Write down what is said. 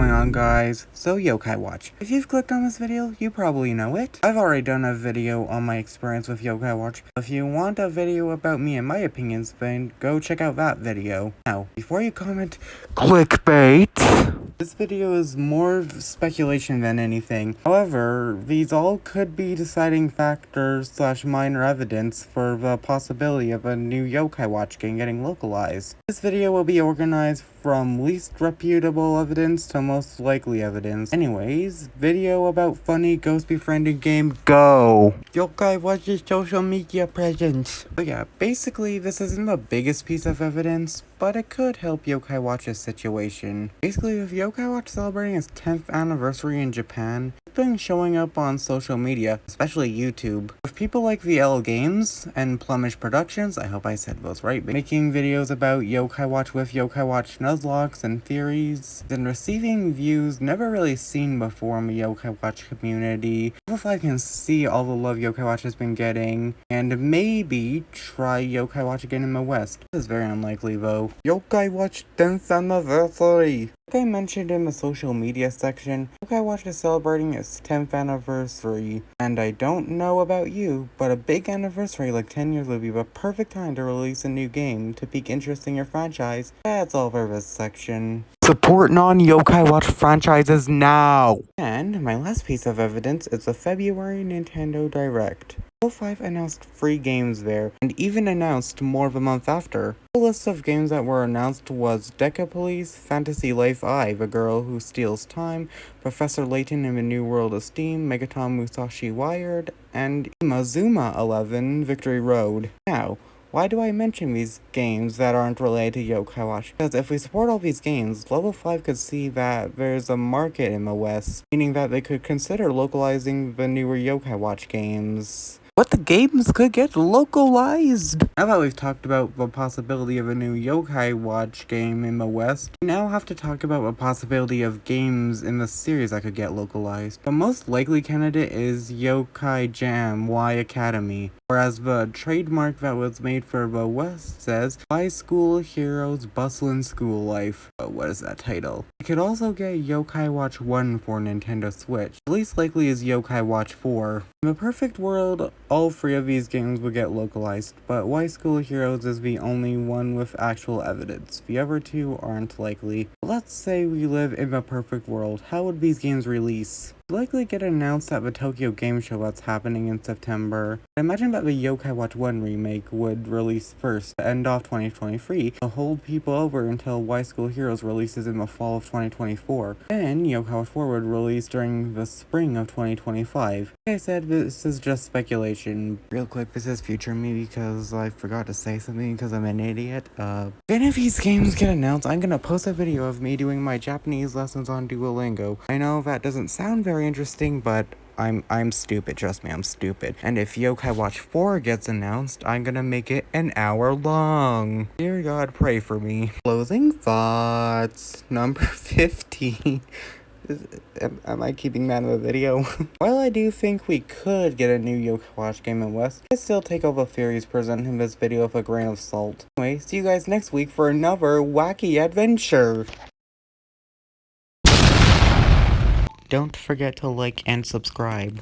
going on, guys? So Yokai Watch. If you've clicked on this video, you probably know it. I've already done a video on my experience with Yokai Watch. If you want a video about me and my opinions, then go check out that video. Now, before you comment, clickbait! This video is more speculation than anything. However, these all could be deciding factors / minor evidence for the possibility of a new Yokai Watch game getting localized. This video will be organized from least reputable evidence to most likely evidence. Anyways, video about funny ghost befriending game, go! Yokai Watch's social media presence. So yeah, basically this isn't the biggest piece of evidence, but it could help Yokai Watch's situation. Basically, with Yokai Watch celebrating its 10th anniversary in Japan, it's been showing up on social media, especially YouTube, with people like VL Games and Plummish Productions, I hope I said those right, making videos about Yokai Watch with Yokai Watch nuzlocks and theories, and receiving views never really seen before in the Yokai Watch community. If I can see all the love Yokai Watch has been getting, and maybe try Yokai Watch again in the West. This is very unlikely though. Yokai Watch 10th anniversary! Like I mentioned in the social media section, Yokai Watch is celebrating its 10th anniversary, and I don't know about you, but a big anniversary like 10 years would be the perfect time to release a new game to pique interest in your franchise. That's all for this section. Support non-Yokai Watch franchises now! And my last piece of evidence is the February Nintendo Direct. Level 5 announced free games there, and even announced more of a month after. The list of games that were announced was Deca Police, Fantasy Life I, The Girl Who Steals Time, Professor Layton in the New World of Steam, Megaton Musashi Wired, and Imazuma 11 Victory Road. Now, why do I mention these games that aren't related to Yokai Watch? Because if we support all these games, Level 5 could see that there's a market in the West, meaning that they could consider localizing the newer Yokai Watch games. What the games could get localized? Now that we've talked about the possibility of a new Yokai Watch game in the West, we now have to talk about the possibility of games in the series that could get localized. The most likely candidate is Yokai Jam Y Academy, whereas the trademark that was made for the West says, "High School Heroes Bustlin' School Life." But what is that title? You could also get Yokai Watch 1 for Nintendo Switch. The least likely is Yokai Watch 4. In the perfect world, all three of these games would get localized, but Y School Heroes is the only one with actual evidence. The other two aren't likely. Let's say we live in the perfect world. How would these games release? Likely get announced at the Tokyo Game Show that's happening in September. I imagine that the Yokai Watch 1 remake would release first to end off 2023 to hold people over until Y School Heroes releases in the fall of 2024. Then Yokai Watch 4 would release during the spring of 2025. Like I said, this is just speculation. Real quick, this is future me because I forgot to say something because I'm an idiot. If any of these games get announced, I'm gonna post a video of me doing my Japanese lessons on Duolingo. I know that doesn't sound very interesting, but I'm stupid, trust me, I'm stupid. And if Yokai Watch 4 gets announced, I'm gonna make it an hour long. Dear God, pray for me. Closing thoughts. Number 15. Am I keeping that in the video? While I do think we could get a new Yokai Watch game in West, I still take all the theories presented in this video with a grain of salt. Anyway, see you guys next week for another wacky adventure. Don't forget to like and subscribe.